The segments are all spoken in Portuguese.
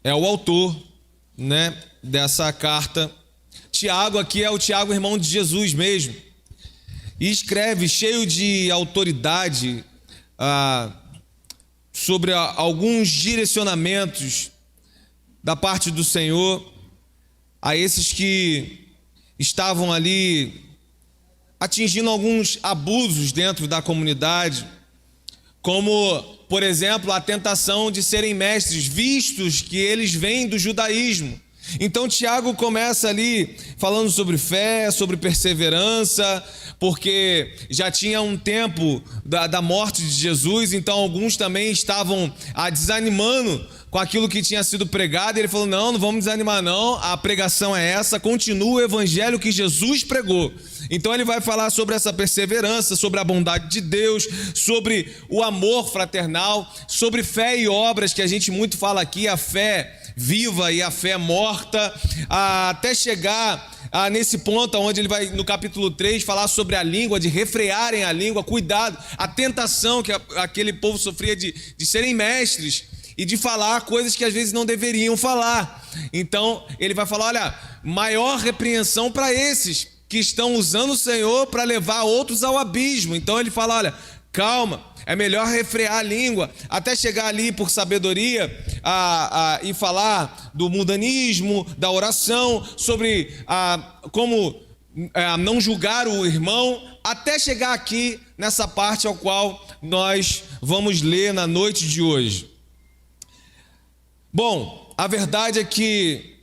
é o autor, né, dessa carta. Tiago aqui é o Tiago, irmão de Jesus mesmo, e escreve cheio de autoridade sobre alguns direcionamentos da parte do Senhor a esses que estavam ali atingindo alguns abusos dentro da comunidade, como, por exemplo, a tentação de serem mestres, vistos que eles vêm do judaísmo. Então Tiago começa ali falando sobre fé, sobre perseverança, porque já tinha um tempo da morte de Jesus, então alguns também estavam desanimando com aquilo que tinha sido pregado, e ele falou, não vamos desanimar não, a pregação é essa, continua o evangelho que Jesus pregou. Então ele vai falar sobre essa perseverança, sobre a bondade de Deus, sobre o amor fraternal, sobre fé e obras, que a gente muito fala aqui, a fé viva e a fé morta, até chegar nesse ponto onde ele vai, no capítulo 3, falar sobre a língua, de refrearem a língua, cuidado, a tentação que aquele povo sofria de serem mestres e de falar coisas que às vezes não deveriam falar. Então ele vai falar, olha, maior repreensão para esses que estão usando o Senhor para levar outros ao abismo. Então ele fala, olha, calma, é melhor refrear a língua, até chegar ali por sabedoria e falar do mundanismo, da oração, sobre como não julgar o irmão, até chegar aqui nessa parte ao qual nós vamos ler na noite de hoje. Bom, a verdade é que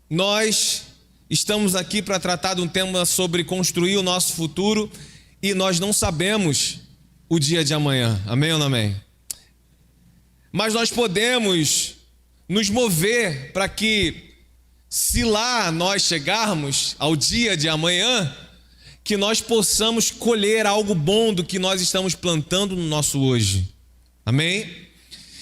nós estamos aqui para tratar de um tema sobre construir o nosso futuro e nós não sabemos o dia de amanhã, amém ou não amém? Mas nós podemos nos mover para que, se lá nós chegarmos ao dia de amanhã, que nós possamos colher algo bom do que nós estamos plantando no nosso hoje, amém?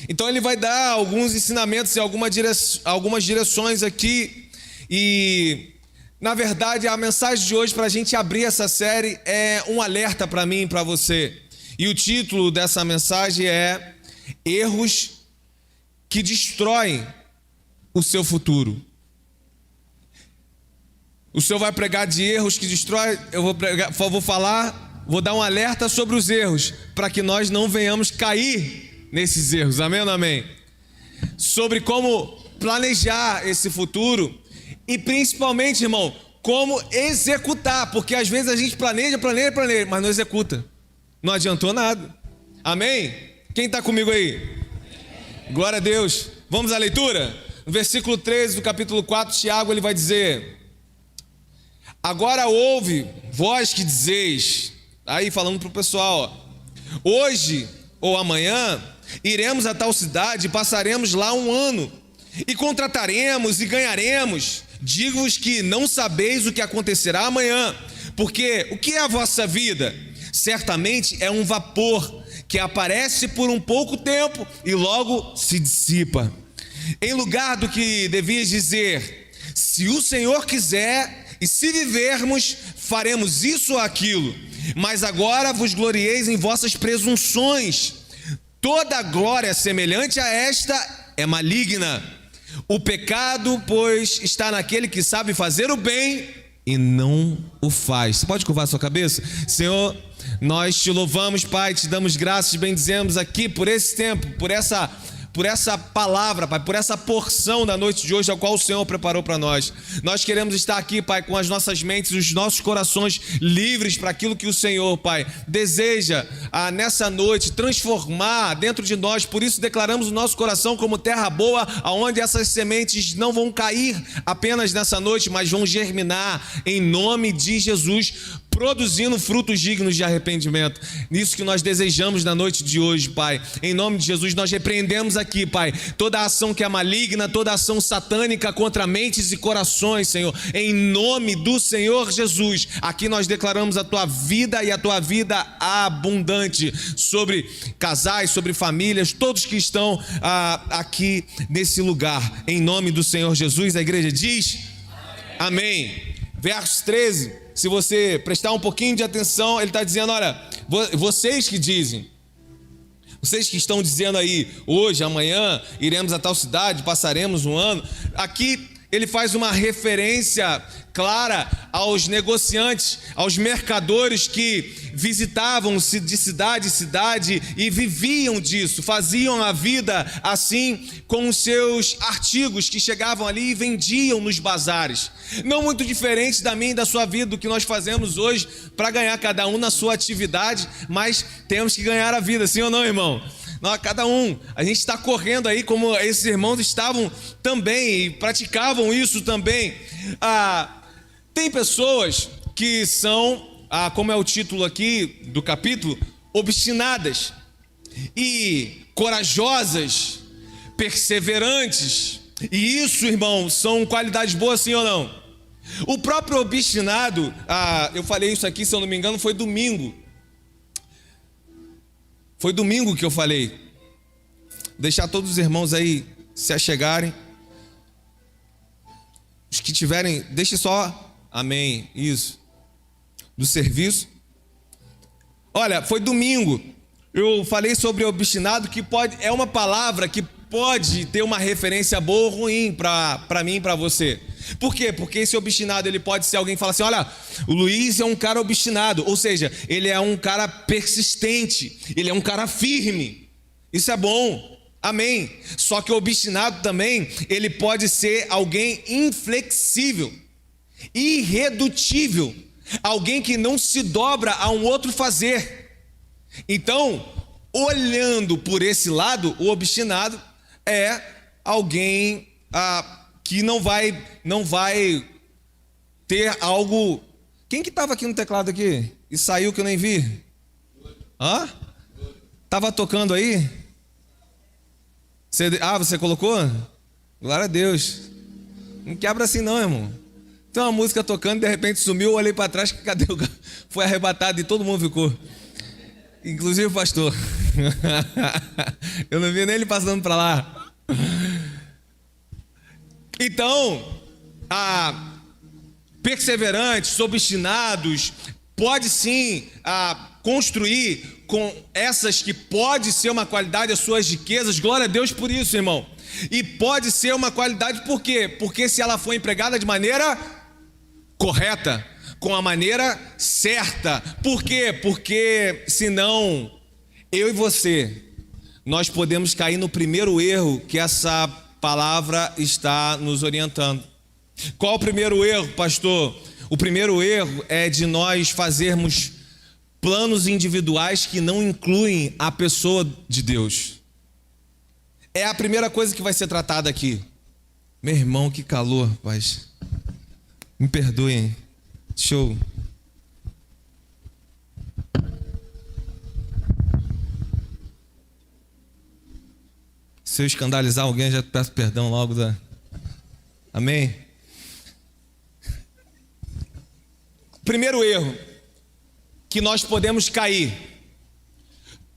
Então ele vai dar alguns ensinamentos e algumas direções aqui, e na verdade a mensagem de hoje para a gente abrir essa série é um alerta para mim e para você. E o título dessa mensagem é Erros que Destroem o Seu Futuro. O Senhor vai pregar de erros que destroem, vou dar um alerta sobre os erros, para que nós não venhamos cair nesses erros, amém ou não amém? Sobre como planejar esse futuro e principalmente, irmão, como executar, porque às vezes a gente planeja, mas não executa. Não adiantou nada. Amém? Quem está comigo aí? Glória a Deus. Vamos à leitura? No versículo 13 do capítulo 4, Tiago, ele vai dizer: agora ouve, vós que dizeis, aí falando para o pessoal, hoje ou amanhã iremos a tal cidade e passaremos lá um ano, e contrataremos e ganharemos. Digo-vos que não sabeis o que acontecerá amanhã, porque o que é a vossa vida? Certamente é um vapor que aparece por um pouco tempo e logo se dissipa. Em lugar do que devias dizer, se o Senhor quiser e se vivermos, faremos isso ou aquilo. Mas agora vos glorieis em vossas presunções. Toda glória semelhante a esta é maligna. O pecado, pois, está naquele que sabe fazer o bem e não o faz. Você pode curvar a sua cabeça? Senhor, nós te louvamos, Pai, te damos graças, bendizemos aqui por esse tempo, por essa palavra, Pai, por essa porção da noite de hoje, a qual o Senhor preparou para nós. Nós queremos estar aqui, Pai, com as nossas mentes, os nossos corações livres para aquilo que o Senhor, Pai, deseja nessa noite transformar dentro de nós. Por isso declaramos o nosso coração como terra boa, aonde essas sementes não vão cair apenas nessa noite, mas vão germinar em nome de Jesus, produzindo frutos dignos de arrependimento. Nisso que nós desejamos na noite de hoje, Pai. Em nome de Jesus, nós repreendemos aqui, Pai, toda ação que é maligna, toda ação satânica contra mentes e corações, Senhor. Em nome do Senhor Jesus, aqui nós declaramos a Tua vida e a Tua vida abundante sobre casais, sobre famílias, todos que estão aqui nesse lugar. Em nome do Senhor Jesus, a igreja diz: amém. Verso 13, se você prestar um pouquinho de atenção, ele está dizendo, olha, vocês que dizem, Vocês que estão dizendo aí, hoje, amanhã, iremos a tal cidade, passaremos um ano. Aqui ele faz uma referência clara aos negociantes, aos mercadores que visitavam-se de cidade em cidade e viviam disso, faziam a vida assim com os seus artigos que chegavam ali e vendiam nos bazares. Não muito diferente da minha e da sua vida, do que nós fazemos hoje para ganhar cada um na sua atividade, mas temos que ganhar a vida, sim ou não, irmão? Não, cada um, a gente está correndo aí como esses irmãos estavam também e praticavam isso também. Tem pessoas que são, como é o título aqui do capítulo, obstinadas e corajosas, perseverantes. E isso, irmão, são qualidades boas, sim ou não? O próprio obstinado, eu falei isso aqui, se eu não me engano, foi domingo. Foi domingo que eu falei. Deixar todos os irmãos aí se achegarem. Os que tiverem, deixe só, amém, isso, do serviço. Olha, foi domingo. Eu falei sobre obstinado, que é uma palavra que pode ter uma referência boa ou ruim para mim e para você. Por quê? Porque esse obstinado, ele pode ser alguém que fala assim, olha, o Luiz é um cara obstinado, ou seja, ele é um cara persistente, ele é um cara firme. Isso é bom, amém. Só que o obstinado também, ele pode ser alguém inflexível, irredutível, alguém que não se dobra a um outro fazer. Então, olhando por esse lado, o obstinado é alguém que não vai ter algo. Quem que estava aqui no teclado aqui e saiu que eu nem vi? Estava tocando aí? Você colocou? Glória a Deus. Não quebra assim não, irmão. Tem uma música tocando, de repente sumiu, eu olhei para trás, cadê o cara? Foi arrebatado e todo mundo ficou. Inclusive o pastor. Eu não vi nem ele passando para lá. Então, perseverantes, obstinados, pode sim construir com essas que pode ser uma qualidade as suas riquezas. Glória a Deus por isso, irmão. E pode ser uma qualidade por quê? Porque se ela for empregada de maneira correta, com a maneira certa. Por quê? Porque senão eu e você, nós podemos cair no primeiro erro que essa palavra está nos orientando. Qual o primeiro erro, pastor? O primeiro erro é de nós fazermos planos individuais que não incluem a pessoa de Deus. É a primeira coisa que vai ser tratada aqui. Meu irmão, que calor, rapaz. Me perdoem. Show. Se eu escandalizar alguém, já peço perdão logo Amém? Primeiro erro que nós podemos cair: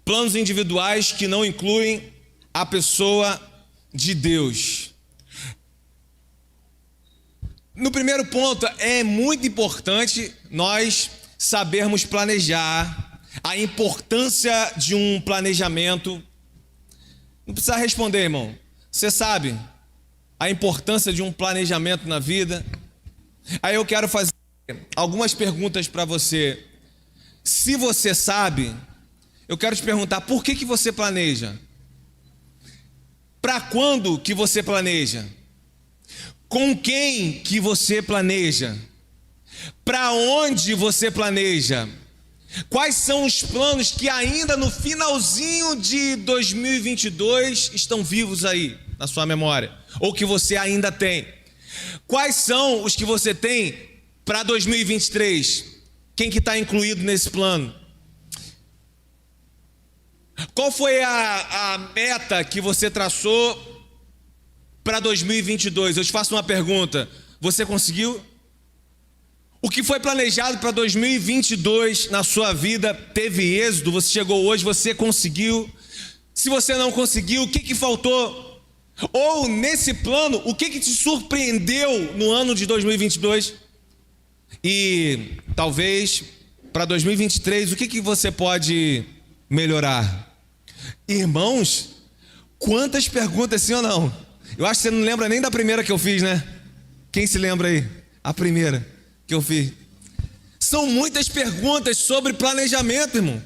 planos individuais que não incluem a pessoa de Deus. No primeiro ponto, é muito importante nós sabermos planejar, a importância de um planejamento. Não precisa responder, irmão. Você sabe a importância de um planejamento na vida? Aí eu quero fazer algumas perguntas para você. Se você sabe, eu quero te perguntar, por que você planeja? Para quando que você planeja? Com quem que você planeja? Para onde você planeja? Quais são os planos que ainda no finalzinho de 2022 estão vivos aí na sua memória? Ou que você ainda tem? Quais são os que você tem para 2023? Quem que está incluído nesse plano? Qual foi a meta que você traçou para 2022? Eu te faço uma pergunta: você conseguiu? O que foi planejado para 2022 na sua vida teve êxito? Você chegou hoje, você conseguiu? Se você não conseguiu, o que faltou? Ou nesse plano, o que te surpreendeu no ano de 2022? E talvez para 2023, o que você pode melhorar? Irmãos, quantas perguntas, sim ou não? Eu acho que você não lembra nem da primeira que eu fiz, né? Quem se lembra aí? A primeira que eu fiz. São muitas perguntas sobre planejamento, irmão.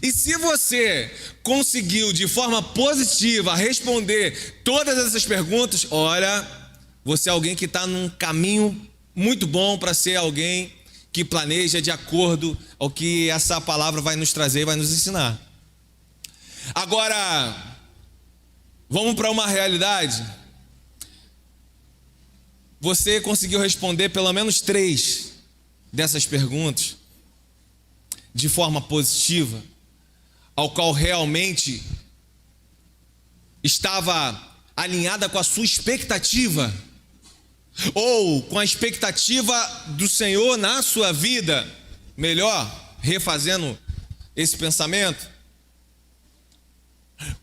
E se você conseguiu de forma positiva responder todas essas perguntas, olha, você é alguém que está num caminho muito bom para ser alguém que planeja de acordo ao que essa palavra vai nos trazer e vai nos ensinar. Agora, vamos para uma realidade. Você conseguiu responder pelo menos 3 dessas perguntas de forma positiva, ao qual realmente estava alinhada com a sua expectativa, ou com a expectativa do Senhor na sua vida. Melhor, refazendo esse pensamento,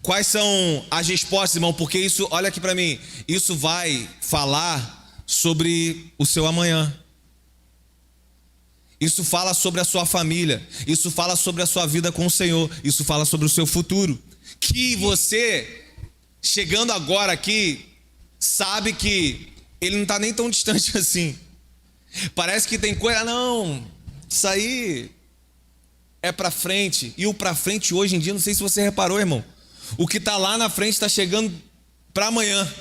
quais são as respostas, irmão? Porque isso, olha aqui para mim, isso vai falar sobre o seu amanhã. Isso fala sobre a sua família, isso fala sobre a sua vida com o Senhor, isso fala sobre o seu futuro. Que você, chegando agora aqui, sabe que ele não está nem tão distante assim. Parece que tem coisa, não, isso aí é para frente. E o para frente hoje em dia, não sei se você reparou, irmão, o que está lá na frente está chegando para amanhã.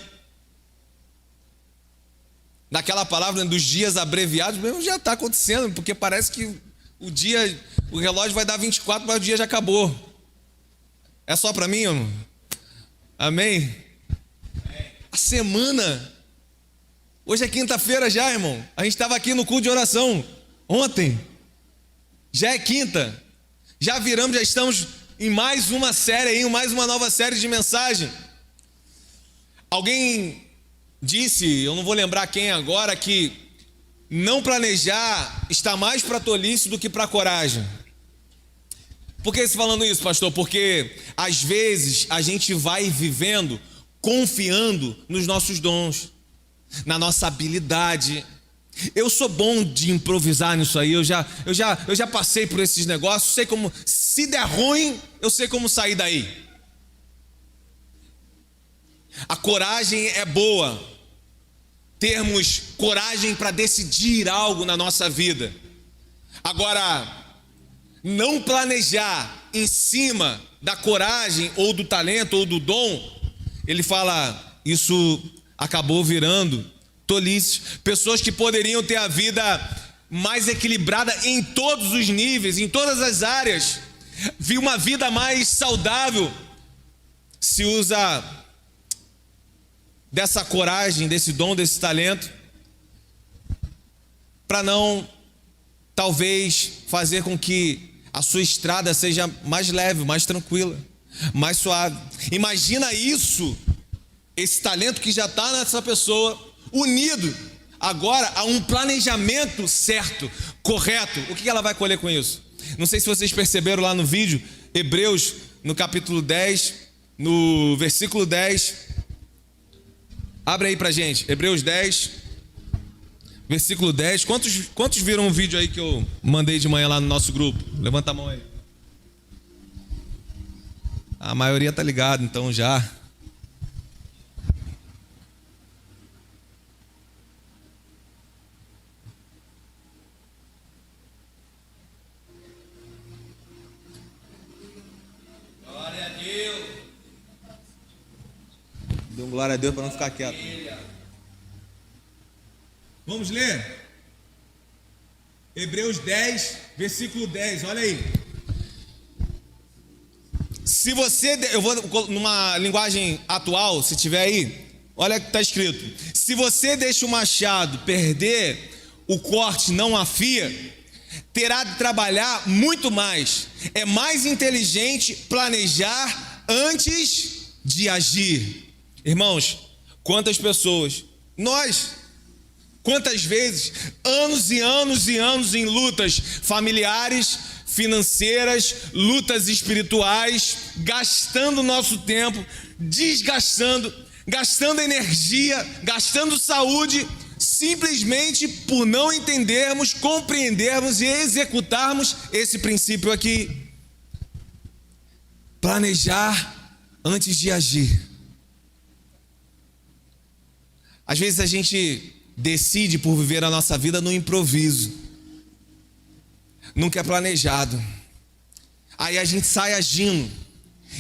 Naquela palavra dos dias abreviados, mesmo já está acontecendo, porque parece que o relógio vai dar 24, mas o dia já acabou. É só para mim, irmão? Amém? A semana, hoje é quinta-feira já, irmão. A gente estava aqui no culto de oração ontem. Já é quinta. Já viramos, já estamos em mais uma série aí, mais uma nova série de mensagem. Alguém disse, eu não vou lembrar quem agora, que não planejar está mais para tolice do que para coragem. Por que você falando isso, pastor? Porque às vezes a gente vai vivendo confiando nos nossos dons, na nossa habilidade. Eu sou bom de improvisar nisso aí, eu já passei por esses negócios, sei como, se der ruim, eu sei como sair daí. A coragem é boa, termos coragem para decidir algo na nossa vida. Agora, não planejar em cima da coragem ou do talento ou do dom, ele fala, isso acabou virando tolice. Pessoas que poderiam ter a vida mais equilibrada em todos os níveis, em todas as áreas, viu uma vida mais saudável, se usa dessa coragem, desse dom, desse talento, para não, talvez, fazer com que a sua estrada seja mais leve, mais tranquila, mais suave. Imagina isso, esse talento que já está nessa pessoa, unido agora a um planejamento certo, correto. O que ela vai colher com isso? Não sei se vocês perceberam lá no vídeo, Hebreus, no capítulo 10, no versículo 10, abre aí pra gente, Hebreus 10, versículo 10. Quantos viram o vídeo aí que eu mandei de manhã lá no nosso grupo? Levanta a mão aí. A maioria tá ligado, então já. Glória a Deus. Dê um glória a Deus para não ficar quieto. Vamos ler? Hebreus 10, versículo 10, olha aí. Se você, eu vou numa linguagem atual, se tiver aí, olha o que está escrito. Se você deixa o machado perder, o corte não afia, terá de trabalhar muito mais. É mais inteligente planejar antes de agir. Irmãos, quantas pessoas, quantas vezes, anos e anos e anos em lutas familiares, financeiras, lutas espirituais, gastando nosso tempo, desgastando, gastando energia, gastando saúde, simplesmente por não entendermos, compreendermos e executarmos esse princípio aqui. planejar antes de agir. Às vezes a gente decide por viver a nossa vida no improviso. Nunca é planejado. Aí a gente sai agindo.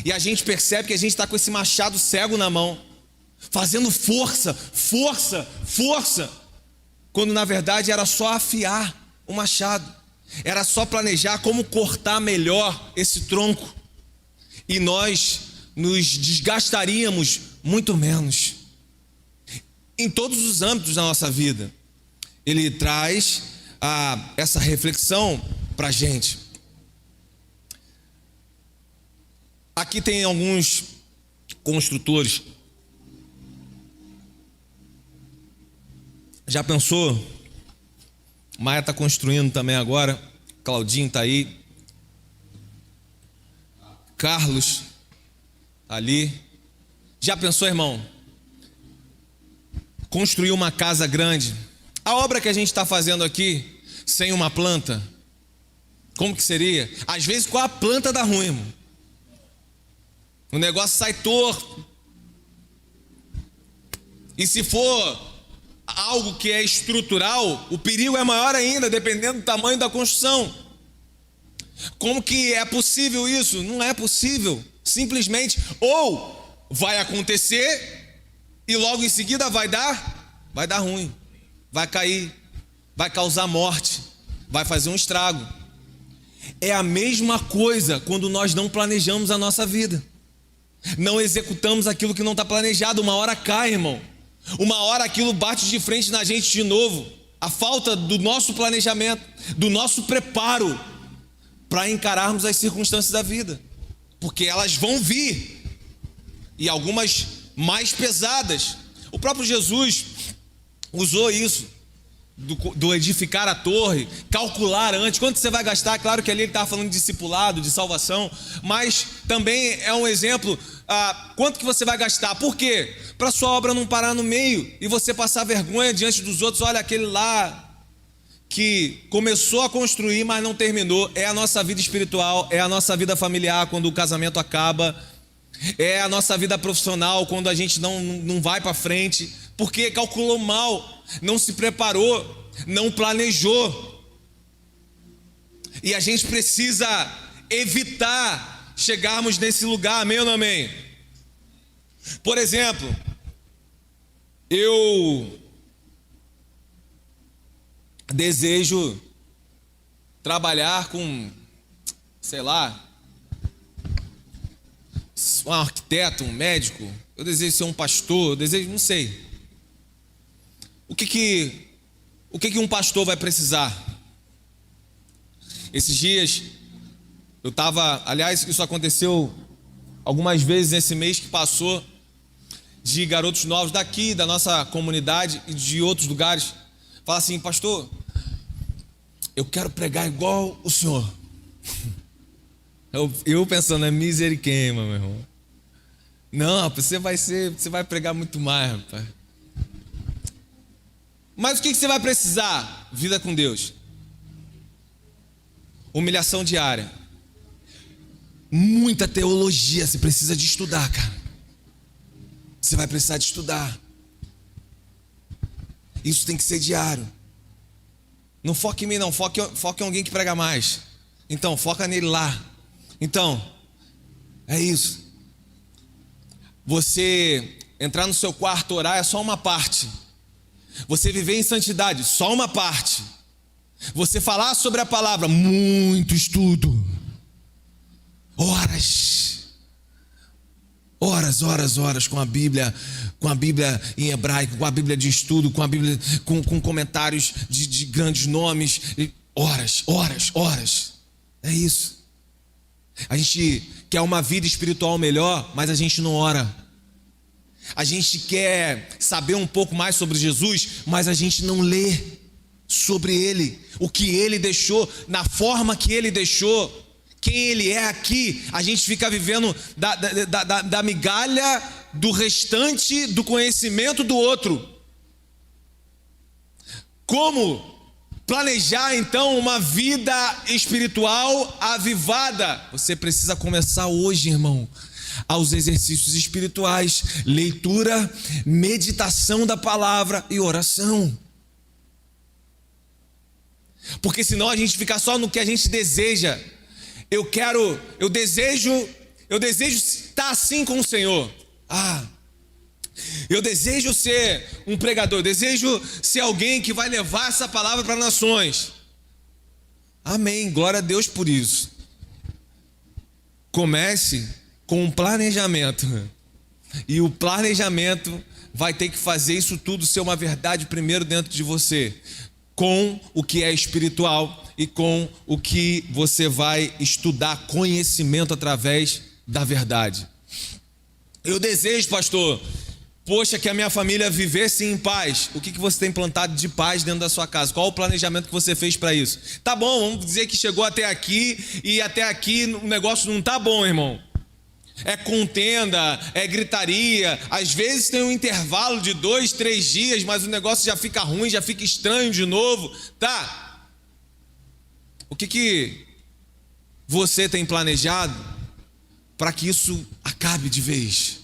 E a gente percebe que a gente está com esse machado cego na mão. Fazendo força, força, força. Quando na verdade era só afiar o machado. Era só planejar como cortar melhor esse tronco. E nós nos desgastaríamos muito menos. Em todos os âmbitos da nossa vida. Ele traz essa reflexão para a gente. Aqui tem alguns construtores. Já pensou? Maia está construindo também agora. Claudinho está aí. Carlos tá ali. Já pensou, irmão? Construir uma casa grande. A obra que a gente está fazendo aqui, sem uma planta, como que seria? Às vezes com a planta dá ruim, irmão. O negócio sai torto. E se for algo que é estrutural, o perigo é maior ainda, dependendo do tamanho da construção. Como que é possível isso? Não é possível. Simplesmente, ou vai acontecer e logo em seguida vai dar ruim, vai cair, vai causar morte, vai fazer um estrago. É a mesma coisa quando nós não planejamos a nossa vida. Não executamos aquilo que não está planejado. Uma hora cai, irmão. Uma hora aquilo bate de frente na gente de novo. A falta do nosso planejamento, do nosso preparo para encararmos as circunstâncias da vida. Porque elas vão vir. E algumas mais pesadas. O próprio Jesus usou isso. Do edificar a torre, calcular antes quanto você vai gastar. Claro que ali ele estava falando de discipulado, de salvação, mas também é um exemplo, quanto que você vai gastar. Por quê? Para a sua obra não parar no meio e você passar vergonha diante dos outros. Olha, aquele lá que começou a construir, mas não terminou. É a nossa vida espiritual, é a nossa vida familiar quando o casamento acaba, é a nossa vida profissional quando a gente não vai para frente, porque calculou mal, não se preparou, não planejou. E a gente precisa evitar chegarmos nesse lugar, amém ou não amém? Por exemplo, eu desejo trabalhar com, sei lá, um arquiteto, um médico, eu desejo ser um pastor, eu desejo, não sei. O que um pastor vai precisar? Esses dias, eu estava, aliás, isso aconteceu algumas vezes nesse mês que passou, de garotos novos daqui, da nossa comunidade e de outros lugares, fala assim: pastor, eu quero pregar igual o senhor. Eu pensando, é misericórdia, meu irmão. Não, você vai pregar muito mais, rapaz. Mas o que você vai precisar? Vida com Deus. Humilhação diária. Muita teologia, você precisa de estudar, cara. Você vai precisar de estudar. Isso tem que ser diário. Não foque em mim não, foque em alguém que prega mais. Então, foca nele lá. Então, é isso. Você entrar no seu quarto, orar, é só uma parte. Você viver em santidade, só uma parte. Você falar sobre a palavra, muito estudo. Horas com a Bíblia em hebraico, com a Bíblia de estudo, com a Bíblia com comentários de grandes nomes. Horas. É isso. A gente quer uma vida espiritual melhor, mas a gente não ora. A gente quer saber um pouco mais sobre Jesus, mas a gente não lê sobre Ele, o que Ele deixou, na forma que Ele deixou, quem Ele é aqui. A gente fica vivendo da migalha do restante do conhecimento do outro. Como planejar então uma vida espiritual avivada, você precisa começar hoje, irmão, aos exercícios espirituais, leitura, meditação da palavra e oração. Porque senão a gente fica só no que a gente deseja. Eu desejo estar assim com o Senhor. Eu desejo ser um pregador, eu desejo ser alguém que vai levar essa palavra para nações. Amém, glória a Deus por isso. Comece com um planejamento. E o planejamento vai ter que fazer isso tudo ser uma verdade primeiro dentro de você, com o que é espiritual e com o que você vai estudar, conhecimento através da verdade. Eu desejo, pastor, poxa, que a minha família vivesse em paz. O que você tem plantado de paz dentro da sua casa? Qual o planejamento que você fez para isso? Tá bom, vamos dizer que chegou até aqui e até aqui o negócio não tá bom, irmão. É contenda, é gritaria. Às vezes tem um intervalo de 2, 3 dias, mas o negócio já fica ruim, já fica estranho de novo. Tá? O que você tem planejado para que isso acabe de vez?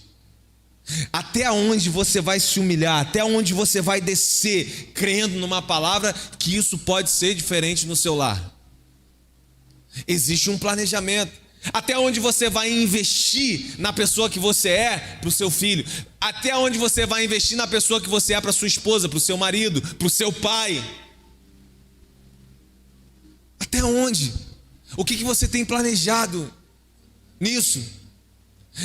Até onde você vai se humilhar? Até onde você vai descer, crendo numa palavra que isso pode ser diferente no seu lar? Existe um planejamento. Até onde você vai investir na pessoa que você é para o seu filho? Até onde você vai investir na pessoa que você é para sua esposa, para o seu marido, para o seu pai? Até onde? O que você tem planejado nisso?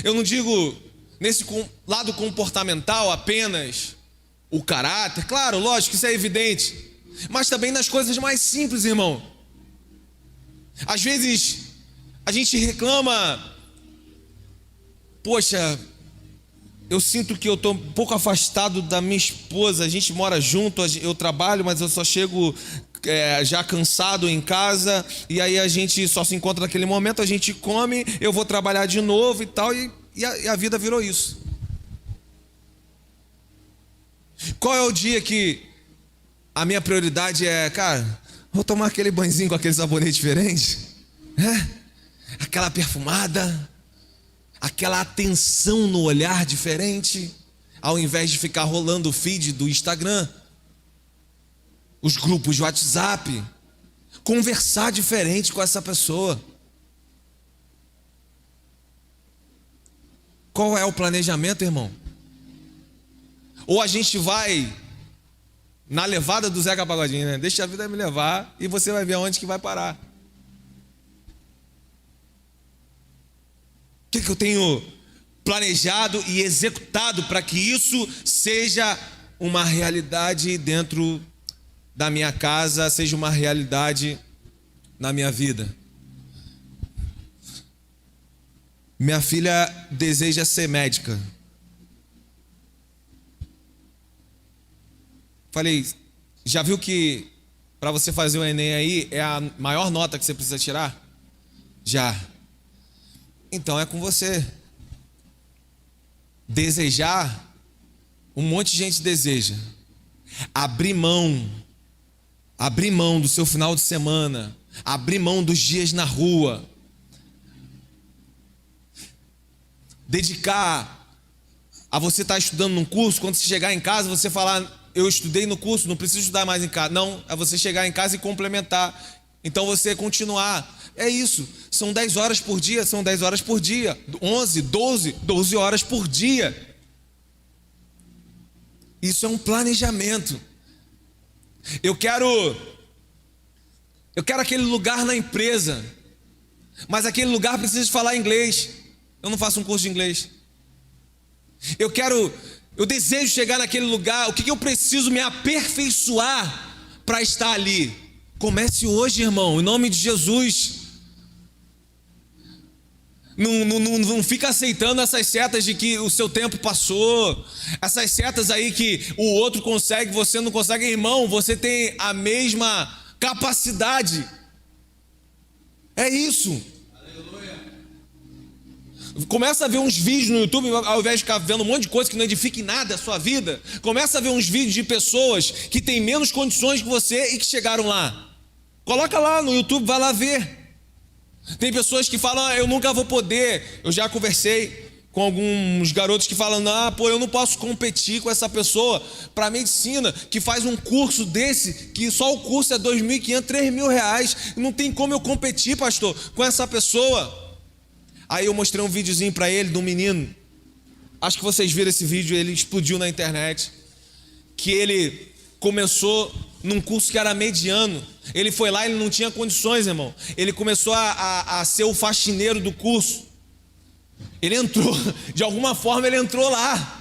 Eu não digo nesse lado comportamental apenas o caráter, claro, lógico, isso é evidente, mas também nas coisas mais simples, irmão. Às vezes a gente reclama, poxa, eu sinto que eu estou um pouco afastado da minha esposa, a gente mora junto, eu trabalho, mas eu só chego já cansado em casa, e aí a gente só se encontra naquele momento, a gente come, eu vou trabalhar de novo e tal, e a vida virou isso. Qual é o dia que a minha prioridade é, cara, vou tomar aquele banhozinho com aquele sabonete diferente? Aquela perfumada, aquela atenção no olhar diferente, ao invés de ficar rolando o feed do Instagram, os grupos de WhatsApp, conversar diferente com essa pessoa. Qual é o planejamento, irmão? Ou a gente vai na levada do Zeca Pagodinho, né? Deixa a vida me levar e você vai ver aonde que vai parar. O que eu tenho planejado e executado para que isso seja uma realidade dentro da minha casa, seja uma realidade na minha vida? Minha filha deseja ser médica. Falei, já viu que para você fazer o Enem aí é a maior nota que você precisa tirar? Já. Então é com você. Desejar, um monte de gente deseja. Abrir mão do seu final de semana, abrir mão dos dias na rua, dedicar a você estar estudando num curso, quando você chegar em casa você falar, eu estudei no curso, não preciso estudar mais em casa. Não, é você chegar em casa e complementar. Então você continuar. É isso, são 10 horas por dia, 11, 12 horas por dia. Isso é um planejamento. Eu quero aquele lugar na empresa, mas aquele lugar precisa falar inglês. Eu não faço um curso de inglês. Eu desejo chegar naquele lugar. O que eu preciso me aperfeiçoar para estar ali? Comece hoje, irmão, em nome de Jesus. Não fica aceitando essas setas de que o seu tempo passou, essas setas aí que o outro consegue, você não consegue. Irmão, você tem a mesma capacidade. É isso. Aleluia. Começa a ver uns vídeos no YouTube, ao invés de ficar vendo um monte de coisa que não edifica em nada a sua vida. Começa a ver uns vídeos de pessoas que têm menos condições que você e que chegaram lá. Coloca lá no YouTube, vai lá ver. Tem pessoas que falam, eu nunca vou poder. Eu já conversei com alguns garotos que falam, eu não posso competir com essa pessoa para medicina, que faz um curso desse, que só o curso é R$2.500, R$3.000. Não tem como eu competir, pastor, com essa pessoa. Aí eu mostrei um videozinho para ele de um menino. Acho que vocês viram esse vídeo, ele explodiu na internet. Que ele começou num curso que era mediano. Ele foi lá, ele não tinha condições, irmão. Ele começou a ser o faxineiro do curso. Ele entrou, de alguma forma ele entrou lá.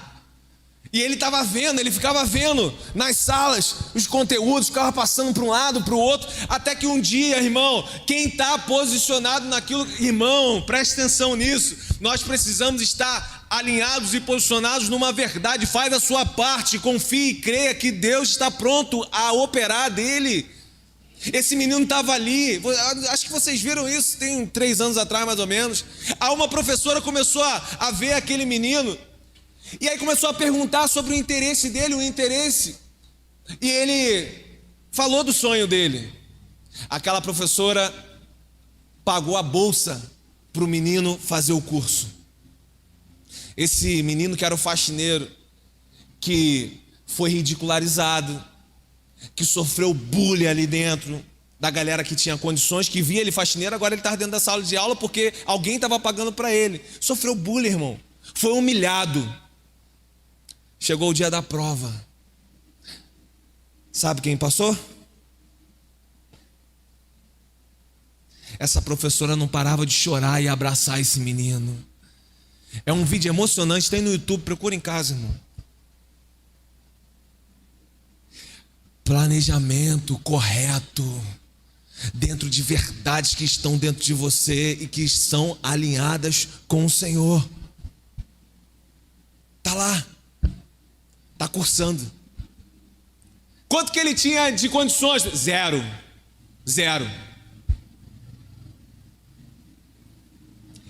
E ele estava vendo, ele ficava vendo nas salas os conteúdos, ficava passando para um lado, para o outro, até que um dia, irmão, quem está posicionado naquilo, irmão, preste atenção nisso, nós precisamos estar alinhados e posicionados numa verdade. Faz a sua parte, confie e creia que Deus está pronto a operar dele. Esse menino estava ali, acho que vocês viram isso, tem 3 anos atrás mais ou menos. Aí uma professora começou a ver aquele menino, e aí começou a perguntar sobre o interesse dele, e ele falou do sonho dele. Aquela professora pagou a bolsa para o menino fazer o curso. Esse menino que era o faxineiro, que foi ridicularizado, que sofreu bullying ali dentro da galera que tinha condições, que via ele faxineiro, agora ele estava dentro da sala de aula porque alguém estava pagando para ele. Sofreu bullying, irmão. Foi humilhado. Chegou o dia da prova. Sabe quem passou? Essa professora não parava de chorar e abraçar esse menino. É um vídeo emocionante, tem no YouTube, procura em casa, irmão. Planejamento correto, dentro de verdades que estão dentro de você e que são alinhadas com o Senhor. Está lá, está cursando. Quanto que ele tinha de condições? Zero.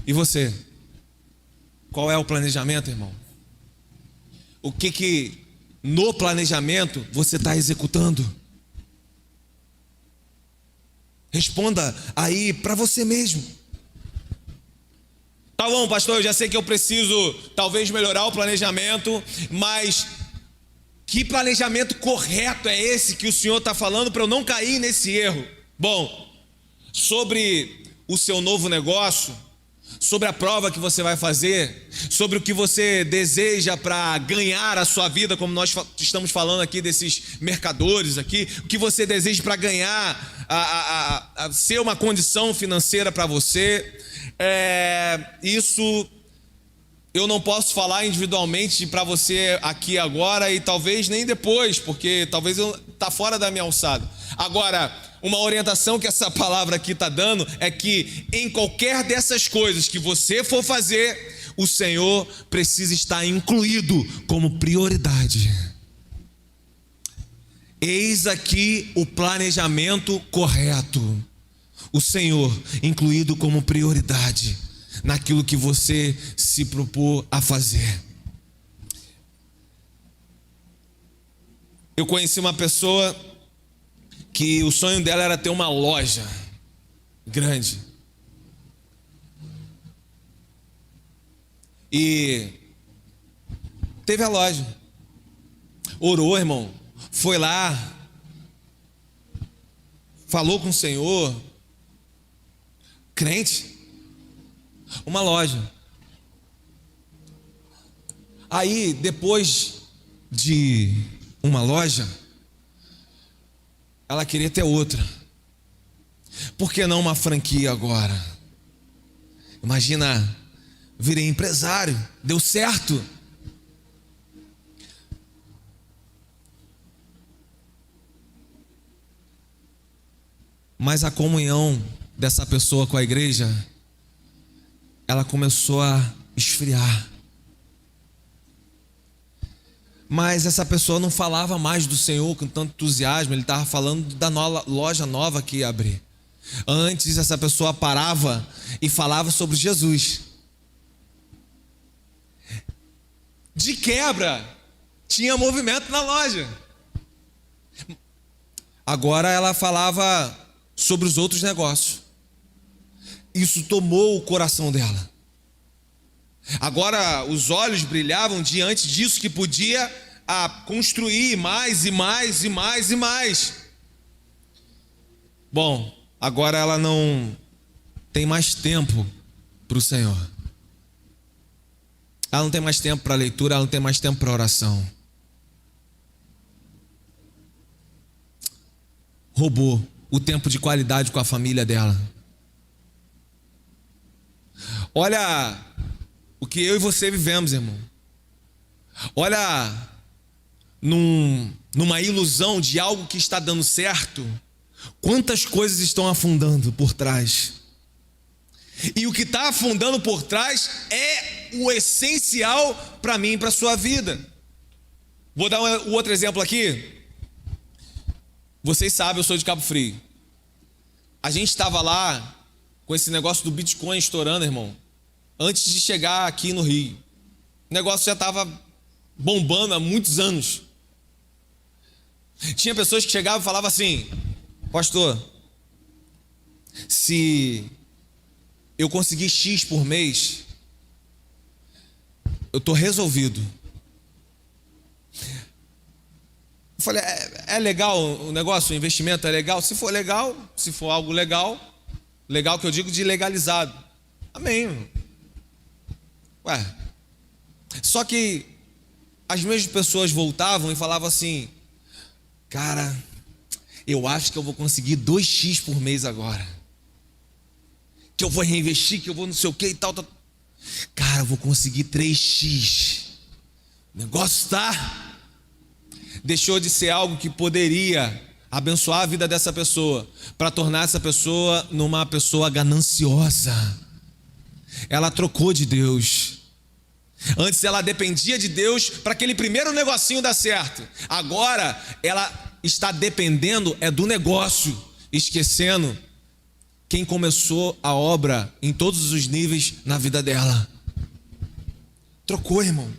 E você? Qual é o planejamento, irmão? O que no planejamento você está executando? Responda aí para você mesmo. Tá bom, pastor, eu já sei que eu preciso talvez melhorar o planejamento, mas que planejamento correto é esse que o Senhor está falando para eu não cair nesse erro? Bom, sobre o seu novo negócio, sobre a prova que você vai fazer, sobre o que você deseja para ganhar a sua vida, como nós estamos falando aqui desses mercadores aqui, o que você deseja para ganhar, a ser uma condição financeira para você, isso eu não posso falar individualmente para você aqui agora e talvez nem depois, porque talvez está fora da minha alçada. Agora, uma orientação que essa palavra aqui está dando é que em qualquer dessas coisas que você for fazer, o Senhor precisa estar incluído como prioridade. Eis aqui o planejamento correto. O Senhor incluído como prioridade naquilo que você se propôs a fazer. Eu conheci uma pessoa que o sonho dela era ter uma loja grande. E teve a loja. Orou, irmão. Foi lá. Falou com o Senhor. Crente. Uma loja. Aí, depois de uma loja, ela queria ter outra. Por que não uma franquia agora? Imagina, virei empresário, deu certo. Mas a comunhão dessa pessoa com a igreja, ela começou a esfriar. Mas essa pessoa não falava mais do Senhor com tanto entusiasmo, ele estava falando da loja nova que ia abrir. Antes essa pessoa parava e falava sobre Jesus. De quebra, tinha movimento na loja. Agora ela falava sobre os outros negócios. Isso tomou o coração dela. Agora os olhos brilhavam diante disso que podia construir mais e mais e mais e mais. Bom, agora ela não tem mais tempo para o Senhor. Ela não tem mais tempo para leitura, ela não tem mais tempo para oração. Roubou o tempo de qualidade com a família dela. Olha o que eu e você vivemos, irmão. Olha numa ilusão de algo que está dando certo, quantas coisas estão afundando por trás. E o que está afundando por trás é o essencial para mim e para a sua vida. Vou dar um outro exemplo aqui. Vocês sabem, eu sou de Cabo Frio. A gente estava lá com esse negócio do Bitcoin estourando, irmão, antes de chegar aqui no Rio. O negócio já estava bombando há muitos anos. Tinha pessoas que chegavam e falavam assim: pastor, se eu conseguir X por mês, eu estou resolvido. Eu falei, é legal o negócio, o investimento é legal? Se for legal, se for algo legal, legal que eu digo de legalizado. Amém. Ué, só que as mesmas pessoas voltavam e falavam assim: cara, eu acho que eu vou conseguir 2x por mês agora. Que eu vou reinvestir, que eu vou não sei o que e tal. Cara, eu vou conseguir 3x. O negócio deixou de ser algo que poderia abençoar a vida dessa pessoa, para tornar essa pessoa numa pessoa gananciosa. Ela trocou de Deus. Antes ela dependia de Deus para aquele primeiro negocinho dar certo. Agora ela está dependendo do negócio, esquecendo quem começou a obra em todos os níveis na vida dela. Trocou, irmão.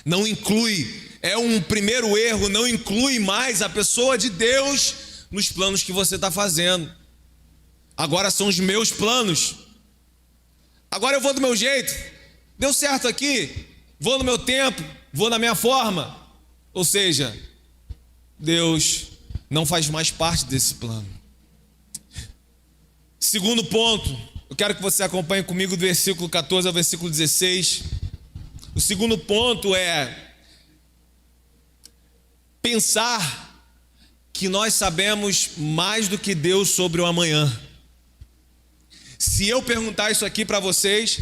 Não inclui, é um primeiro erro, não inclui mais a pessoa de Deus nos planos que você está fazendo. Agora são os meus planos. Agora eu vou do meu jeito. Deu certo aqui, vou no meu tempo, vou na minha forma. Ou seja, Deus não faz mais parte desse plano. Segundo ponto, eu quero que você acompanhe comigo do versículo 14 ao versículo 16. O segundo ponto é pensar que nós sabemos mais do que Deus sobre o amanhã. Se eu perguntar isso aqui para vocês,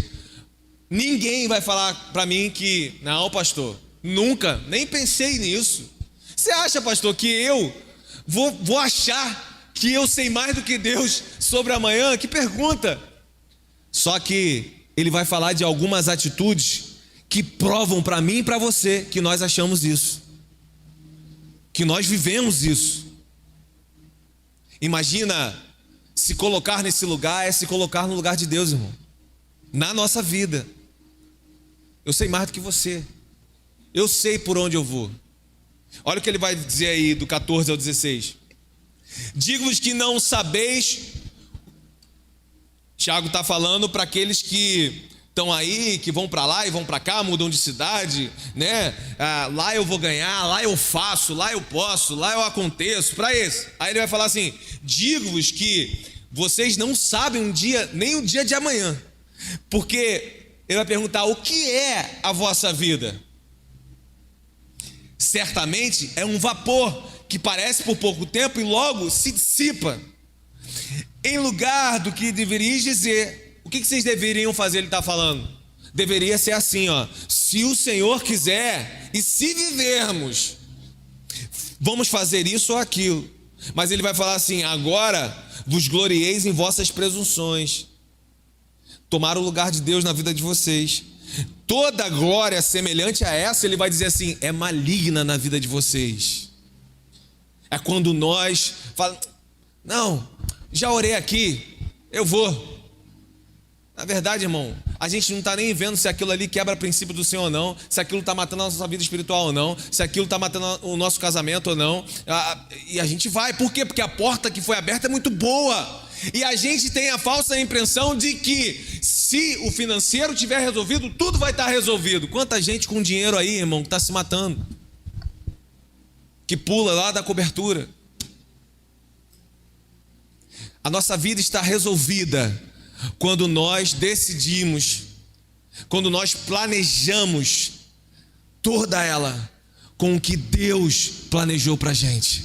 ninguém vai falar para mim que, não, pastor, nunca, nem pensei nisso. Você acha, pastor, que eu vou achar que eu sei mais do que Deus sobre amanhã? Que pergunta! Só que ele vai falar de algumas atitudes que provam para mim e para você que nós achamos isso, que nós vivemos isso. Imagina, se colocar nesse lugar é se colocar no lugar de Deus, irmão, na nossa vida. Eu sei mais do que você, eu sei por onde eu vou. Olha o que ele vai dizer aí do 14 ao 16. Digo-vos que não sabeis. Tiago está falando para aqueles que estão aí, que vão para lá e vão para cá, mudam de cidade, né? Lá eu vou ganhar, lá eu faço, lá eu posso, lá eu aconteço, para esse. Aí ele vai falar assim: digo-vos que vocês não sabem nem o dia de amanhã. Porque ele vai perguntar: o que é a vossa vida? Certamente é um vapor que parece por pouco tempo e logo se dissipa. Em lugar do que deverias dizer, o que vocês deveriam fazer? Ele está falando. Deveria ser assim, ó: se o Senhor quiser e se vivermos, vamos fazer isso ou aquilo. Mas ele vai falar assim: agora vos glorieis em vossas presunções. Tomar o lugar de Deus na vida de vocês. Toda glória semelhante a essa, ele vai dizer assim, é maligna na vida de vocês. É quando nós falamos: não, já orei aqui, eu vou. Na verdade, irmão, a gente não está nem vendo se aquilo ali quebra princípio do Senhor ou não, se aquilo está matando a nossa vida espiritual ou não, se aquilo está matando o nosso casamento ou não. E a gente vai. Por quê? Porque a porta que foi aberta é muito boa. E a gente tem a falsa impressão de que se o financeiro tiver resolvido, tudo vai estar resolvido. Quanta gente com dinheiro aí, irmão, que está se matando, que pula lá da cobertura. A nossa vida está resolvida quando nós decidimos, quando nós planejamos toda ela com o que Deus planejou para a gente.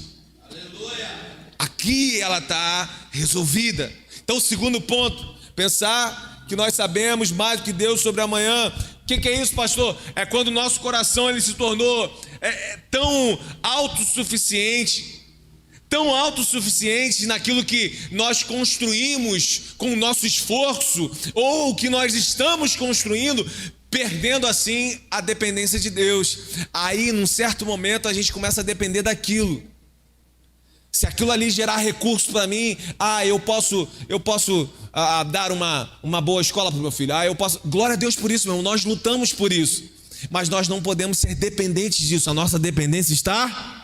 Aleluia. Aqui ela está resolvida. Então, o segundo ponto, pensar que nós sabemos mais do que Deus sobre amanhã. O que é isso, pastor? É quando o nosso coração ele se tornou tão autossuficiente, naquilo que nós construímos com o nosso esforço, ou que nós estamos construindo, perdendo assim a dependência de Deus. Aí, num certo momento, a gente começa a depender daquilo. Se aquilo ali gerar recurso para mim, eu posso dar uma boa escola para o meu filho. Eu posso. Glória a Deus por isso, meu irmão. Nós lutamos por isso. Mas nós não podemos ser dependentes disso. A nossa dependência está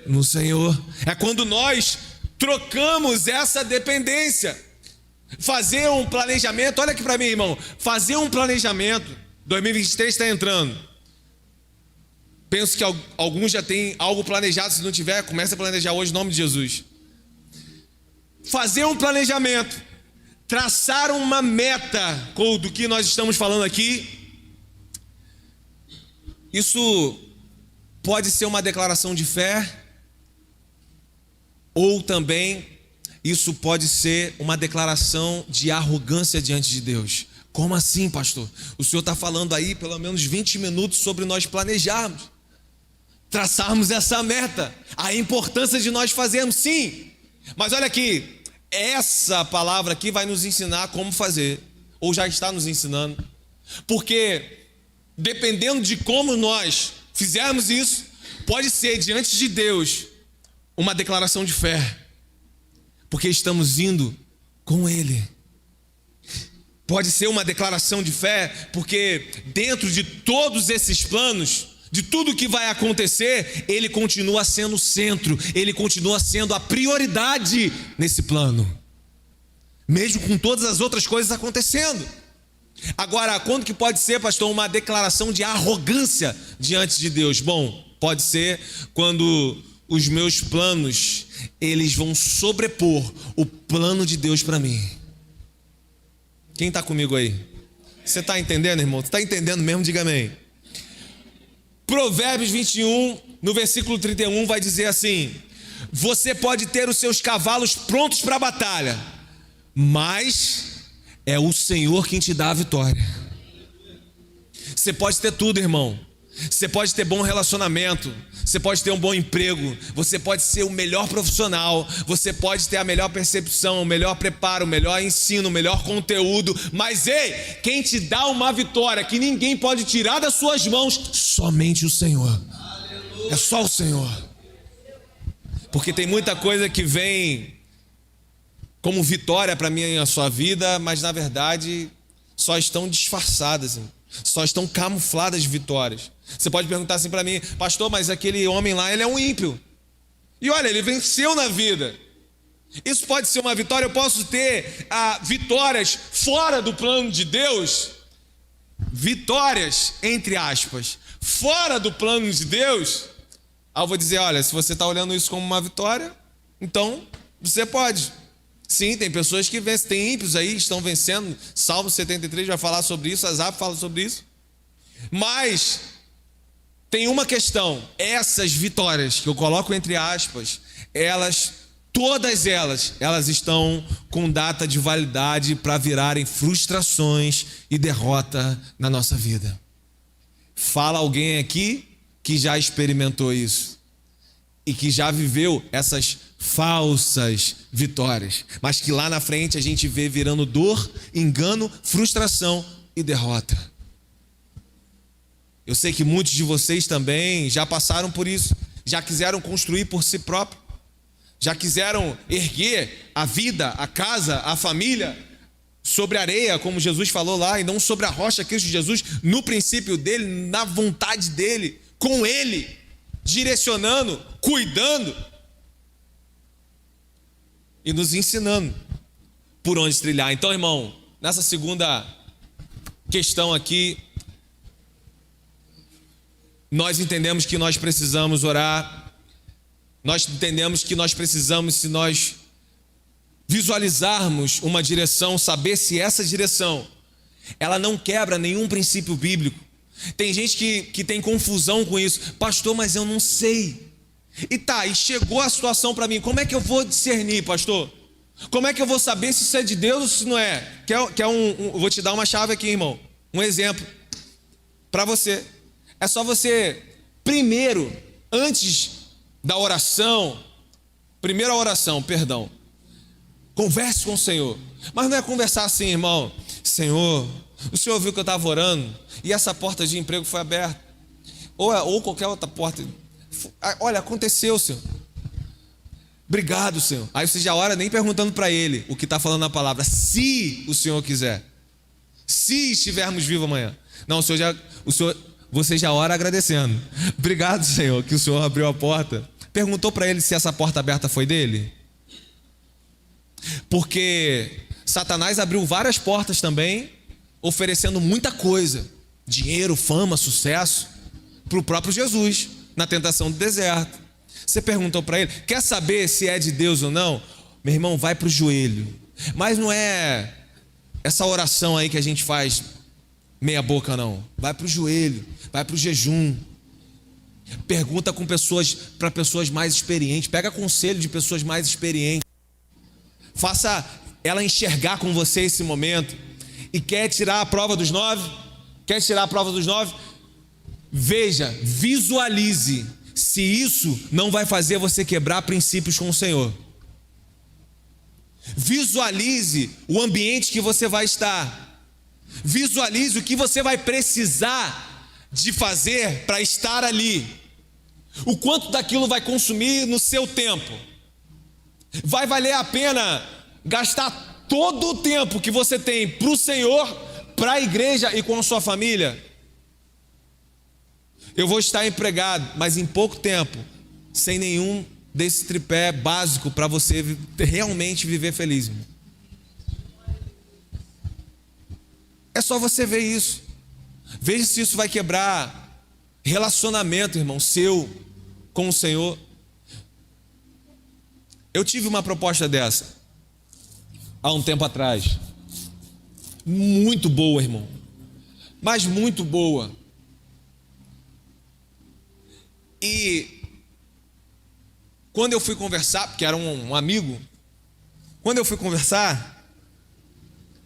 no Senhor. É quando nós trocamos essa dependência. Fazer um planejamento. Olha aqui para mim, irmão. Fazer um planejamento. 2023 está entrando. Penso que alguns já têm algo planejado. Se não tiver, comece a planejar hoje em nome de Jesus. Fazer um planejamento, traçar uma meta do que nós estamos falando aqui. Isso pode ser uma declaração de fé, ou também isso pode ser uma declaração de arrogância diante de Deus. Como assim, pastor? O senhor está falando aí pelo menos 20 minutos sobre nós planejarmos, traçarmos essa meta, a importância de nós fazermos, sim. Mas olha aqui, essa palavra aqui vai nos ensinar como fazer, ou já está nos ensinando, porque dependendo de como nós fizermos isso, pode ser diante de Deus uma declaração de fé, porque estamos indo com Ele. Pode ser uma declaração de fé, porque dentro de todos esses planos, de tudo que vai acontecer, Ele continua sendo o centro, Ele continua sendo a prioridade nesse plano, mesmo com todas as outras coisas acontecendo. Agora, quando que pode ser, pastor, uma declaração de arrogância diante de Deus? Bom, pode ser quando os meus planos, eles vão sobrepor o plano de Deus para mim. Quem está comigo aí? Você está entendendo, irmão? Você está entendendo mesmo? Diga amém. Provérbios 21, no versículo 31, vai dizer assim: você pode ter os seus cavalos prontos para a batalha, mas é o Senhor quem te dá a vitória. Você pode ter tudo, irmão. Você pode ter bom relacionamento, você pode ter um bom emprego, você pode ser o melhor profissional, você pode ter a melhor percepção, o melhor preparo, o melhor ensino, o melhor conteúdo, mas ei, quem te dá uma vitória que ninguém pode tirar das suas mãos, somente o Senhor. É só o Senhor. Porque tem muita coisa que vem como vitória para mim e a sua vida, mas na verdade só estão disfarçadas, só estão camufladas de vitórias. Você pode perguntar assim para mim: pastor, mas aquele homem lá, ele é um ímpio, e olha, ele venceu na vida. Isso pode ser uma vitória. Eu posso ter vitórias fora do plano de Deus, vitórias entre aspas, fora do plano de Deus. Aí eu vou dizer: olha, se você está olhando isso como uma vitória, então você pode. Sim, tem pessoas que vencem, tem ímpios aí que estão vencendo. Salmo 73 vai falar sobre isso, Asaf fala sobre isso. Mas tem uma questão: essas vitórias que eu coloco entre aspas, todas elas estão com data de validade para virarem frustrações e derrota na nossa vida. Fala alguém aqui que já experimentou isso e que já viveu essas falsas vitórias, mas que lá na frente a gente vê virando dor, engano, frustração e derrota. Eu sei que muitos de vocês também já passaram por isso, já quiseram construir por si próprio, já quiseram erguer a vida, a casa, a família sobre a areia, como Jesus falou lá, e não sobre a rocha, Cristo Jesus, no princípio dele, na vontade dele, com ele, direcionando, cuidando e nos ensinando por onde trilhar. Então, irmão, nessa segunda questão aqui, nós entendemos que nós precisamos orar, nós entendemos que nós precisamos, se nós visualizarmos uma direção, saber se essa direção, ela não quebra nenhum princípio bíblico. Tem gente que tem confusão com isso. Pastor, mas eu não sei. E chegou a situação para mim, como é que eu vou discernir, pastor? Como é que eu vou saber se isso é de Deus ou se não é? Vou te dar uma chave aqui, irmão. Um exemplo para você. É só você, primeiro, antes da oração, converse com o Senhor. Mas não é conversar assim, irmão. Senhor, o Senhor viu que eu estava orando e essa porta de emprego foi aberta. Ou qualquer outra porta. Olha, aconteceu, Senhor. Obrigado, Senhor. Aí você já ora nem perguntando para Ele o que está falando na palavra. Se o Senhor quiser. Se estivermos vivos amanhã. Não, você já ora agradecendo. Obrigado, Senhor, que o Senhor abriu a porta. Perguntou para Ele se essa porta aberta foi dele? Porque Satanás abriu várias portas também, oferecendo muita coisa. Dinheiro, fama, sucesso, para o próprio Jesus, na tentação do deserto. Você perguntou para ele, quer saber se é de Deus ou não? Meu irmão, vai para o joelho. Mas não é essa oração aí que a gente faz meia boca, não. Vai para o joelho, vai para o jejum. Pergunta para pessoas mais experientes. Pega conselho de pessoas mais experientes. Faça ela enxergar com você esse momento. E quer tirar a prova dos 9? Quer tirar a prova dos 9? Veja, visualize se isso não vai fazer você quebrar princípios com o Senhor. Visualize o ambiente que você vai estar. Visualize o que você vai precisar de fazer para estar ali. O quanto daquilo vai consumir no seu tempo. Vai valer a pena gastar todo o tempo que você tem para o Senhor, para a igreja e com a sua família? Eu vou estar empregado, mas em pouco tempo, sem nenhum desse tripé básico para você realmente viver feliz, irmão. É só você ver isso. Veja se isso vai quebrar relacionamento, irmão, seu com o Senhor. Eu tive uma proposta dessa há um tempo atrás. Muito boa, irmão. Mas muito boa. E quando eu fui conversar, porque era um amigo, quando eu fui conversar,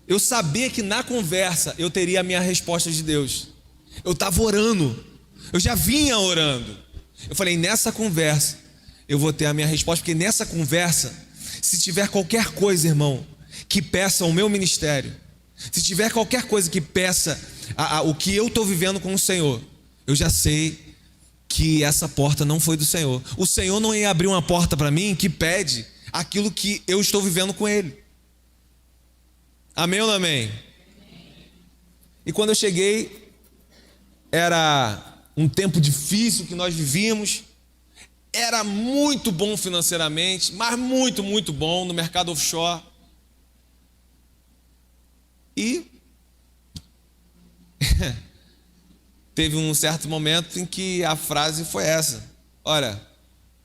eu sabia que na conversa eu teria a minha resposta de Deus. Eu estava orando, eu já vinha orando. Eu falei, nessa conversa eu vou ter a minha resposta, porque nessa conversa, se tiver qualquer coisa, irmão, que peça o meu ministério, se tiver qualquer coisa que peça o que eu estou vivendo com o Senhor, eu já sei que essa porta não foi do Senhor. O Senhor não ia abrir uma porta para mim que pede aquilo que eu estou vivendo com Ele. Amém ou não amém? E quando eu cheguei, era um tempo difícil que nós vivíamos. Era muito bom financeiramente, mas muito, muito bom no mercado offshore. E teve um certo momento em que a frase foi essa: olha,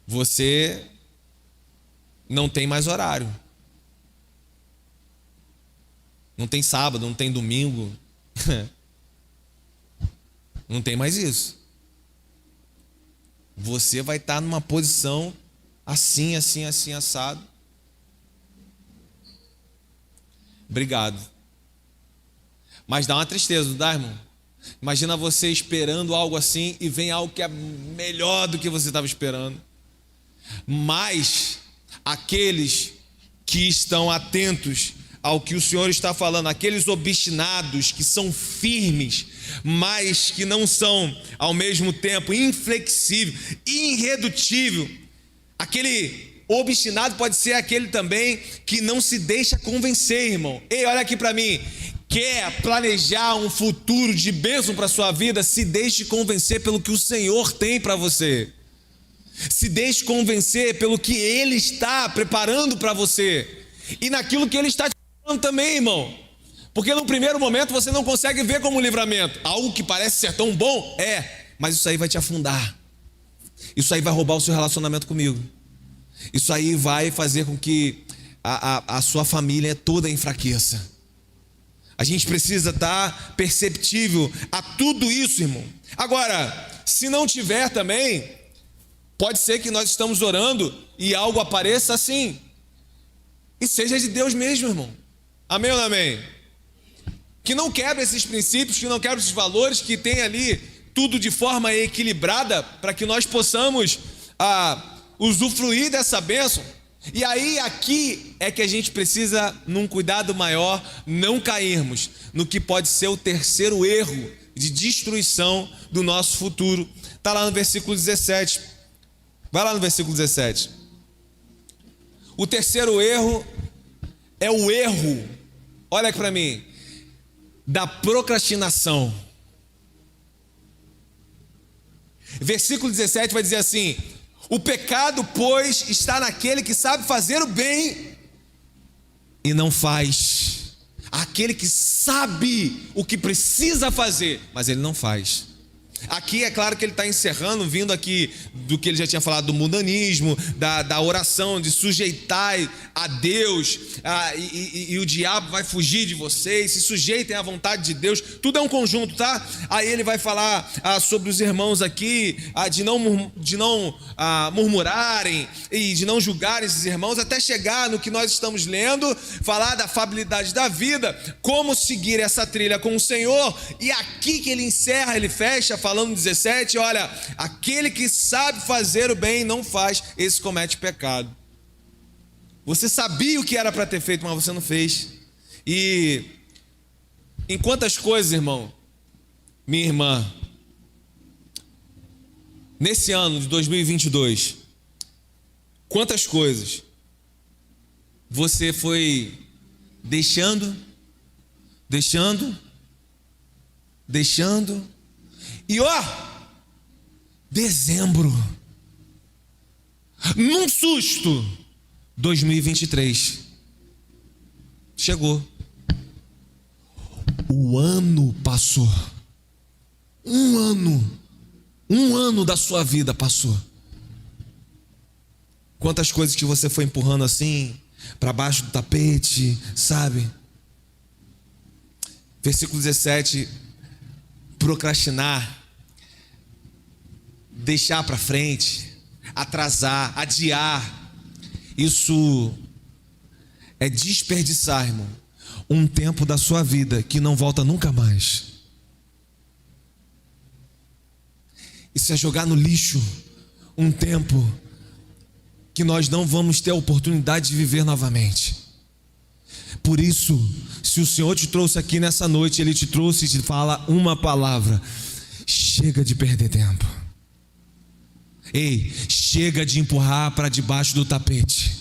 você não tem mais horário. Não tem sábado, não tem domingo. Não tem mais isso. Você vai estar numa posição assim, assim, assim, assado. Obrigado. Mas dá uma tristeza, não dá, irmão? Imagina você esperando algo assim e vem algo que é melhor do que você estava esperando. Mas aqueles que estão atentos ao que o Senhor está falando, aqueles obstinados que são firmes, mas que não são ao mesmo tempo inflexível, irredutível, aquele Obstinado pode ser aquele também que não se deixa convencer, irmão. Ei, olha aqui para mim. Quer planejar um futuro de bênção para sua vida? Se deixe convencer pelo que o Senhor tem para você. Se deixe convencer pelo que Ele está preparando para você. E naquilo que Ele está te falando também, irmão. Porque no primeiro momento você não consegue ver como livramento. Algo que parece ser tão bom, mas isso aí vai te afundar. Isso aí vai roubar o seu relacionamento comigo. Isso aí vai fazer com que a sua família toda enfraqueça. A gente precisa estar perceptível a tudo isso, irmão. Agora, se não tiver também, pode ser que nós estamos orando e algo apareça assim. E seja de Deus mesmo, irmão. Amém ou não amém? Que não quebre esses princípios, que não quebre esses valores, que tem ali tudo de forma equilibrada para que nós possamos usufruir dessa bênção. E aí aqui é que a gente precisa, num cuidado maior, não cairmos no que pode ser o terceiro erro de destruição do nosso futuro. Está lá no versículo 17. Vai lá no versículo 17. O terceiro erro é o erro, olha aqui para mim, da procrastinação. Versículo 17 vai dizer assim: o pecado, pois, está naquele que sabe fazer o bem e não faz. Aquele que sabe o que precisa fazer, mas ele não faz. Aqui é claro que ele está encerrando, vindo aqui do que ele já tinha falado do mundanismo, da oração, de sujeitar a Deus, e o diabo vai fugir de vocês, se sujeitem à vontade de Deus, tudo é um conjunto, tá? Aí ele vai falar sobre os irmãos aqui, de não murmurarem e de não julgarem esses irmãos, até chegar no que nós estamos lendo, falar da afabilidade da vida, como seguir essa trilha com o Senhor. E aqui que ele encerra, ele fecha, falando no 17, olha, aquele que sabe fazer o bem e não faz, esse comete pecado. Você sabia o que era para ter feito, mas você não fez. E em quantas coisas, irmão, minha irmã, nesse ano de 2022, quantas coisas você foi deixando, e dezembro, num susto, 2023 chegou. O ano passou. Um ano da sua vida passou. Quantas coisas que você foi empurrando assim para baixo do tapete, sabe? Versículo 17: procrastinar, deixar para frente, atrasar, adiar. Isso é desperdiçar, irmão, um tempo da sua vida que não volta nunca mais. Isso é jogar no lixo um tempo que nós não vamos ter a oportunidade de viver novamente. Por isso, se o Senhor te trouxe aqui nessa noite, Ele te trouxe e te fala uma palavra: chega de perder tempo. Ei, chega de empurrar para debaixo do tapete.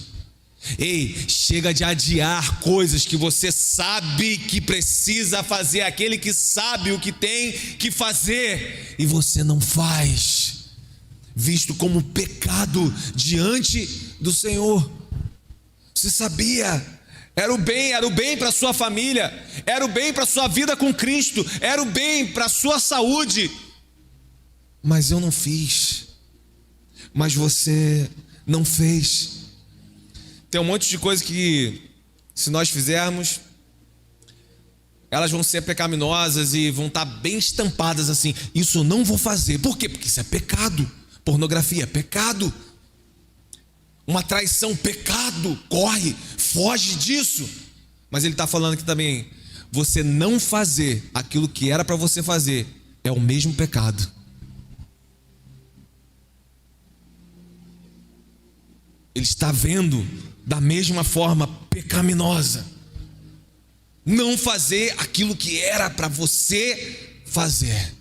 Ei, chega de adiar coisas que você sabe que precisa fazer. Aquele que sabe o que tem que fazer e você não faz, visto como pecado diante do Senhor. Você sabia? Era o bem para sua família, era o bem para sua vida com Cristo, era o bem para sua saúde. Mas eu não fiz. Mas você não fez. Tem um monte de coisa que, se nós fizermos, elas vão ser pecaminosas e vão estar bem estampadas assim: isso eu não vou fazer. Por quê? Porque isso é pecado. Pornografia é pecado. Uma traição, pecado. Corre, foge disso. Mas ele está falando aqui também: você não fazer aquilo que era para você fazer é o mesmo pecado. Ele está vendo da mesma forma pecaminosa. Não fazer aquilo que era para você fazer.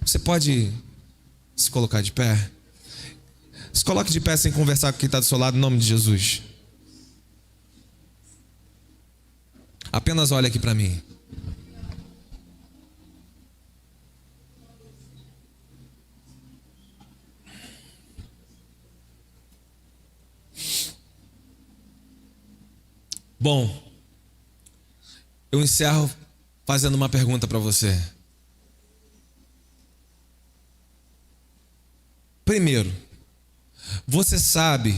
Você pode se colocar de pé? Se coloque de pé sem conversar com quem está do seu lado, em nome de Jesus. Apenas olha aqui para mim. Bom, eu encerro fazendo uma pergunta para você. Primeiro, você sabe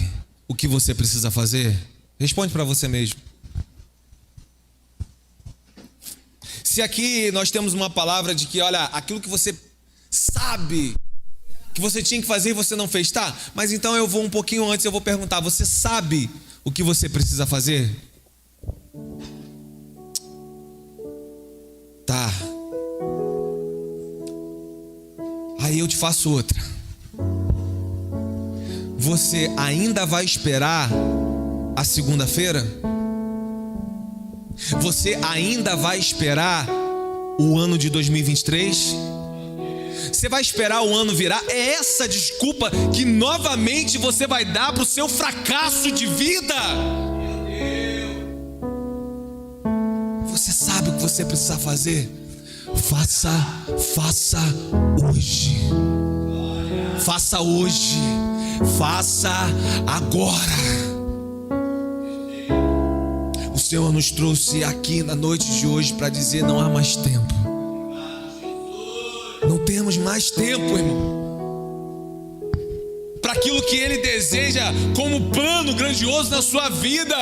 o que você precisa fazer? Responde para você mesmo. Se aqui nós temos uma palavra de que, olha, aquilo que você sabe que você tinha que fazer e você não fez, tá? Mas então eu vou um pouquinho antes, eu vou perguntar, você sabe o que você precisa fazer? Tá. Aí eu te faço outra. Você ainda vai esperar a segunda-feira? Você ainda vai esperar o ano de 2023? Você vai esperar o ano virar? É essa desculpa que novamente você vai dar para o seu fracasso de vida? Você sabe o que você precisa fazer? Faça hoje. Faça hoje. Faça agora. O Senhor nos trouxe aqui na noite de hoje para dizer: não há mais tempo. Não temos mais tempo, irmão, para aquilo que Ele deseja como plano grandioso na sua vida,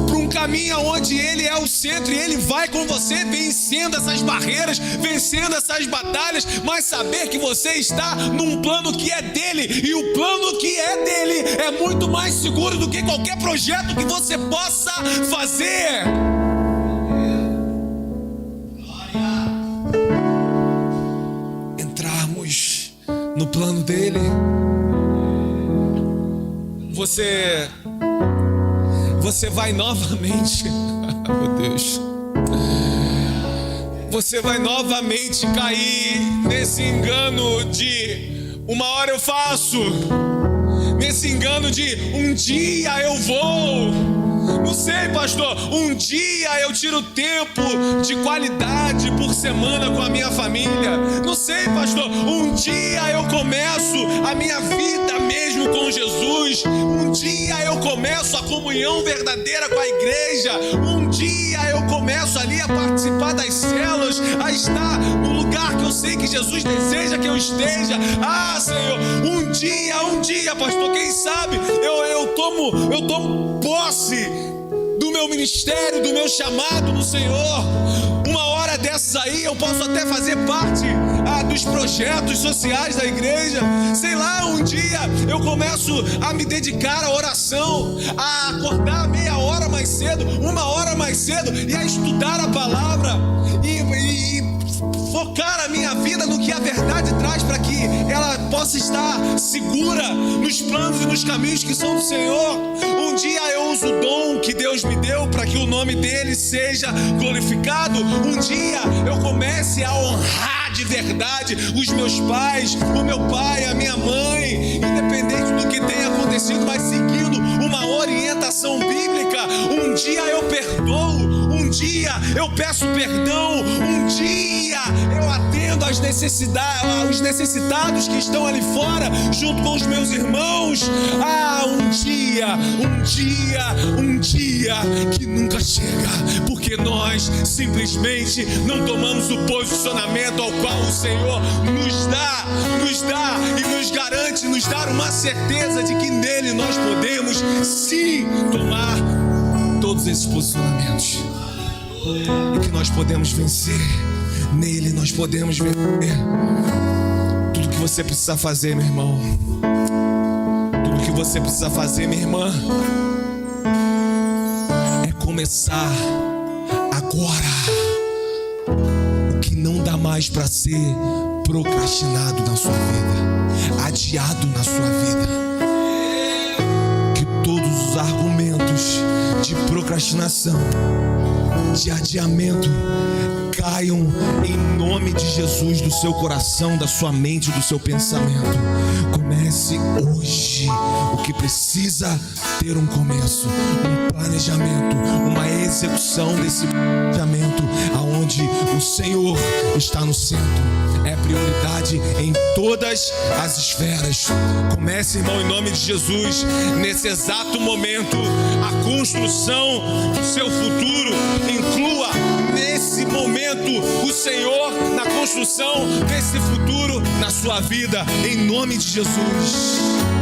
para um caminho onde Ele é o centro e Ele vai com você, vencendo essas barreiras, vencendo essas batalhas, mas saber que você está num plano que é dele, e o plano que é dele é muito mais seguro do que qualquer projeto que você possa fazer. Entrarmos no plano dele. Você vai novamente, meu Deus, você vai novamente cair nesse engano de uma hora eu faço, nesse engano de um dia eu vou. Não sei, pastor, um dia eu tiro tempo de qualidade por semana com a minha família. Não sei, pastor, um dia eu começo a minha vida mesmo com Jesus. Um dia eu começo a comunhão verdadeira com a igreja. Um dia eu começo ali a participar das células, a estar no lugar que eu sei que Jesus deseja que eu esteja. Ah, Senhor, um dia, pastor, quem sabe eu tomo posse do meu ministério, do meu chamado no Senhor. Uma hora dessas aí eu posso até fazer parte dos projetos sociais da igreja. Sei lá, um dia eu começo a me dedicar à oração, a acordar meia hora mais cedo, uma hora mais cedo, e a estudar a palavra e focar a minha vida no que a verdade traz, para que ela possa estar segura nos planos e nos caminhos que são do Senhor. Um dia eu uso o dom que Deus me deu para que o nome dele seja glorificado. Um dia eu comece a honrar de verdade os meus pais, o meu pai, a minha mãe, independente do que tenha acontecido, mas seguindo uma orientação bíblica. Um dia eu perdoo, um dia eu peço perdão, um dia eu atendo às necessidades, aos necessitados que estão ali fora, junto com os meus irmãos. Ah, um dia que nunca chega, porque nós simplesmente não tomamos o posicionamento ao qual o Senhor nos dá e nos garante, nos dar uma certeza de que nele nós podemos sim tomar todos esses posicionamentos, e que nós podemos vencer. Nele nós podemos vencer. Tudo que você precisa fazer, meu irmão, tudo que você precisa fazer, minha irmã, é começar agora. O que não dá mais para ser procrastinado na sua vida, adiado na sua vida, que todos os argumentos de procrastinação, de adiamento, saiam em nome de Jesus do seu coração, da sua mente, do seu pensamento. Comece hoje. O que precisa ter um começo, um planejamento, uma execução desse planejamento, aonde o Senhor está no centro. É prioridade em todas as esferas. Comece, irmão, em nome de Jesus, nesse exato momento, a construção do seu futuro. Inclua nesse momento o Senhor na construção desse futuro na sua vida, em nome de Jesus.